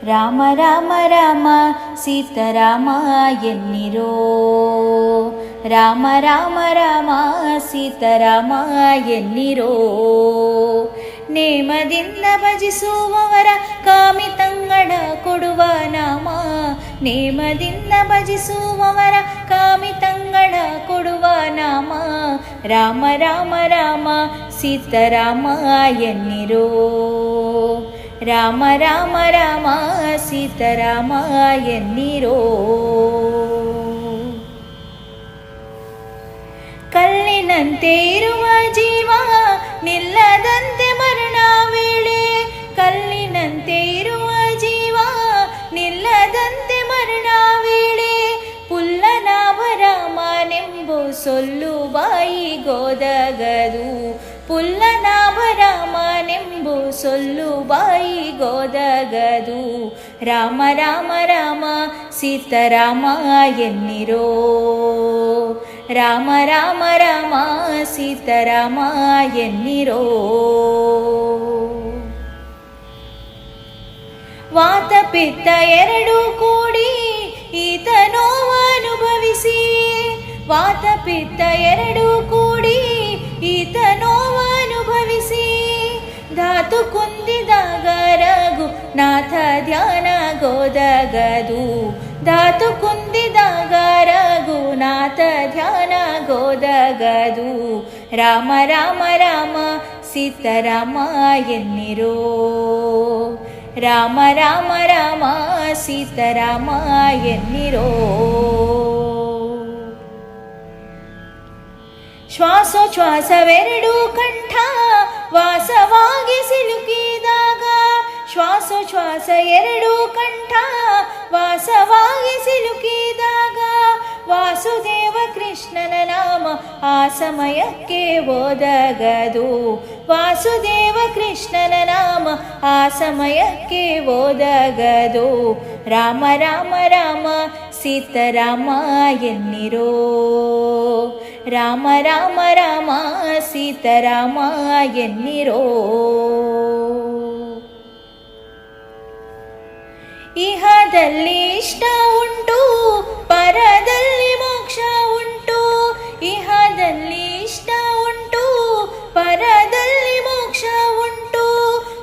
ರಾಮ ರಾಮ ರಾಮ ಸೀತಾರಾಮ ಎನ್ನಿರೋ. ರಾಮ ರಾಮ ರಾಮ ಸೀತಾರಾಮ ಎನ್ನಿರೋ. ನೇಮದಿಂದ ಭಜಿಸುವವರ ಕಾಮಿತಂಗಳ ಕೊಡುವ ನಾಮ. ನೇಮದಿಂದ ಭಜಿಸುವವರ ಕಾಮಿತಂಗಳ ಕೊಡುವ ನಾಮ. ರಾಮ ರಾಮ ರಾಮ ಸೀತಾರಾಮ ಎನ್ನಿರೋ. ರಾಮ ರಾಮ ರಾಮ ಸೀತಾರಾಮ ಎನ್ನಿರೋ. ಕಲ್ಲಿನಂತೆ ಇರುವ ಜೀವ ನಿಲ್ಲದಂತೆ ಮರಣ ವೇಳೆ. ಕಲ್ಲಿನಂತೆ ಇರುವ ಜೀವ ನಿಲ್ಲದಂತೆ ಮರಣ ವೇಳೆ. ಪುಲ್ಲನಾಭ ರಾಮನೆಂಬು ಸೊಲ್ಲು ಬಾಯಿಗೋದಗದು. ಪುಲ್ಲನಾಭ ರಾಮನೆಂಬು ಸೊಲ್ಲು ಬಾಯಿಗೋದಗದು. ರಾಮ ರಾಮ ರಾಮ ಸೀತಾರಾಮ ಎನ್ನಿರೋ. ರಾಮ ರಾಮ ರಾಮ ಸೀತಾರಾಮ ಎನ್ನಿರೋ. ವಾತ ಪಿತ್ತ ಎರಡು ಕೂಡಿ ಈತ ನೋವನುಭವಿಸಿ. ವಾತ ಪಿತ್ತ ಎರಡು ಕೂಡಿ ಈತ ನೋವನುಭವಿಸಿ. ಧಾತು ಕುಂದಿದಾಗ ರಘು ನಾಥ ಧ್ಯಾನ ಗೋದಗದು. ಧಾತು ಕುಂದಿದಾಗ ರಘುನಾಥ ಧ್ಯಾನ ಗೋದಗದು. ರಾಮ ರಾಮ ರಾಮ ಸೀತಾರಾಮ ಎನ್ನಿರೋ. ರಾಮ ರಾಮ ರಾಮ ಸೀತಾರಾಮ ಎನ್ನಿರೋ. ಶ್ವಾಸೋಚ್ಛ್ವಾಸವೆರಡು ಕಂಠ ವಾಸವಾಗಿ ಸಿಲುಕಿದಾಗ. ಶ್ವಾಸೋಚ್ಛ್ವಾಸ ಎರಡು ಕಂಠ ವಾಸವಾಗಿ ಸಿಲುಕಿದಾಗ. ವಾಸುದೇವ ಕೃಷ್ಣನ ನಾಮ ಆ ಸಮಯಕ್ಕೆ ಓದಗದು. ವಾಸುದೇವ ಕೃಷ್ಣನ ನಾಮ ಆ ಸಮಯಕ್ಕೆ ಓದಗದು. ರಾಮ ರಾಮ ರಾಮ ಸೀತಾರಾಮ ಎನ್ನಿರೋ. ರಾಮ ರಾಮ ರಾಮ ಸೀತಾರಾಮ ಎನ್ನಿರೋ. ಇಹದಲ್ಲಿ ಇಷ್ಟ ಉಂಟು ಪರದಲ್ಲಿ ಮೋಕ್ಷ ಉಂಟು. ಇಹದಲ್ಲಿ ಇಷ್ಟ ಉಂಟು ಪರದಲ್ಲಿ ಮೋಕ್ಷ ಉಂಟು.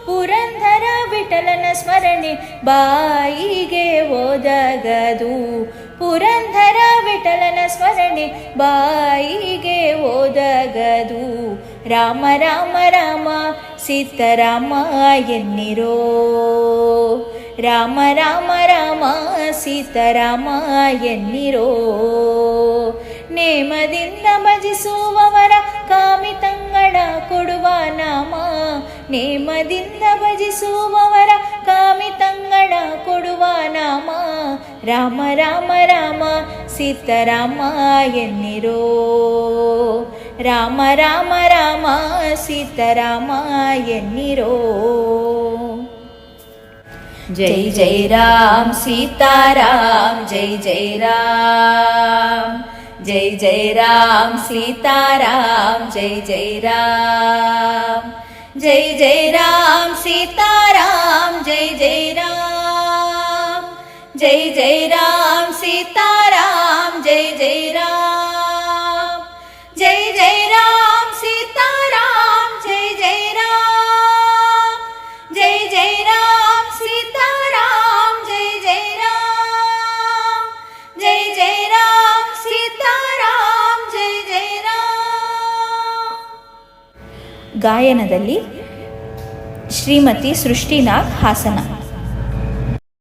ಪುರಂದರ ವಿಠಲನ ಸ್ಮರಣೆ ಬಾಯಿಗೆ ಓದಗದು. ಪುರಂದರ ವಿಠಲನ ಸ್ಮರಣೆ ಬಾಯಿಗೆ ಓದಗದು. ರಾಮ ರಾಮ ರಾಮ ಸೀತಾರಾಮ ಎನ್ನಿರೋ. ರಾಮ ರಾಮ ರಾಮ ಸೀತಾರಾಮ ಎನ್ನಿರೋ. ನೇಮದಿಂದ ಭಜಿಸುವವರ ಕಾಮಿತಂಗಳ ಕೊಡುವ ನಾಮ. ನೇಮದಿಂದ ಭಜಿಸುವವರ ಕಾಮಿತಂಗಳ ಕೊಡುವ ನಾಮ. ರಾಮ ರಾಮ ರಾಮ ಸೀತಾರಾಮ ಎನ್ನಿರೋ. ರಾಮ ರಾಮ ರಾಮ ಸೀತಾರಾಮ ಎನ್ನಿರೋ. ಜೈ ಜೈ ರಾಮ್ ಸೀತಾರಾಮ್ ಜೈ ಜೈ ರಾಮ್. ಜೈ ಜೈ ರಾಮ್ ಸೀತಾರಾಮ್ ಜೈ ಜೈ ರಾಮ್. ಜೈ ಜೈ ರಾಮ್ ಸೀತಾರಾಮ್ ಜೈ ಜೈ ರಾಮ್. ಜೈ ಜೈ ರಾಮ್ ಸೀತಾರಾಮ್ ಜೈ ಜೈ ರಾಮ್. ಜೈ ಜೈ ರಾಮ್ ಸೀತಾರಾಮ್ ಜೈ ಜೈ ರಾಮ್. ಜೈ ಜೈ ರಾಮ್ ಸೀತಾರಾಮ್ ಜೈ ಜೈ ರಾಮ್. ಜೈ ಜೈ ರಾಮ್ ಸೀತಾರಾಮ್ ಜೈ ಜೈ ರಾಮ್. ಗಾಯನದಲ್ಲಿ ಶ್ರೀಮತಿ ಸೃಷ್ಟಿನಾಗ್ ಹಾಸನ.